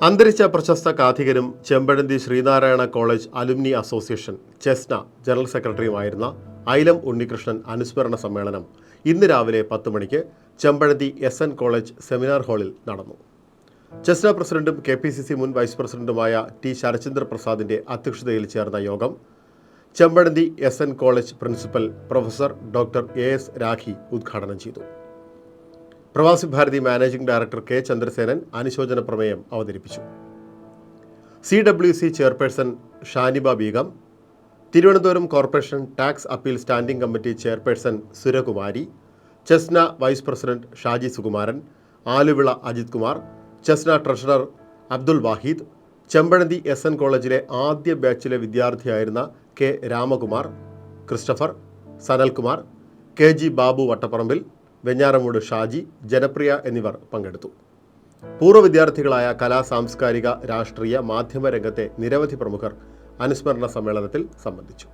അന്തരിച്ച പ്രശസ്ത കാഥികനും Chempazhanthi Sreenarayana college alumni association Chesna general സെക്രട്ടറിയുമായിരുന്ന ഐലം ഉണ്ണികൃഷ്ണൻ അനുസ്മരണ സമ്മേളനം ഇന്ന് രാവിലെ 10 മണിക്ക് ചെമ്പഴന്തി SN കോളേജ് സെമിനാർ ഹാളിൽ നടന്നു. ചെസ്ന പ്രസിഡന്റും KPCC മുൻ വൈസ് പ്രസിഡന്റുമായ T. ശരചന്ദ്ര പ്രസാദിന്റെ അധ്യക്ഷതയിൽ ചേർന്ന യോഗം Chempazhanthi SN college principal professor doctor AS Rakhi ഉദ്ഘാടനം ചെയ്തു. Pravasi Bharathi managing director K. Chandrasenan അനുശോചന പ്രമേയം അവതരിപ്പിച്ചു. CWC chairperson Shaniba Beegum, Thiruvananthapuram corporation tax appeal standing committee chairperson Surakumari, Chesna vice president Shaji Sukumaran, Aluvila Ajith Kumar, Chesna treasurer Abdul Wahid, Chempazhanthi SN കോളേജിലെ ആദ്യ ബാച്ചിലെ വിദ്യാർത്ഥിയായിരുന്ന K. Ramakumar, Christopher, Sanalkumar, KG Babu Vattapparambil, Venjaramoodu Shaji, ജനപ്രിയ എന്നിവർ പങ്കെടുത്തു. പൂർവ്വ വിദ്യാർത്ഥികളായ കലാ സാംസ്കാരിക രാഷ്ട്രീയ മാധ്യമ രംഗത്തെ നിരവധി പ്രമുഖർ അനുസ്മരണ സമ്മേളനത്തിൽ സംബന്ധിച്ചു.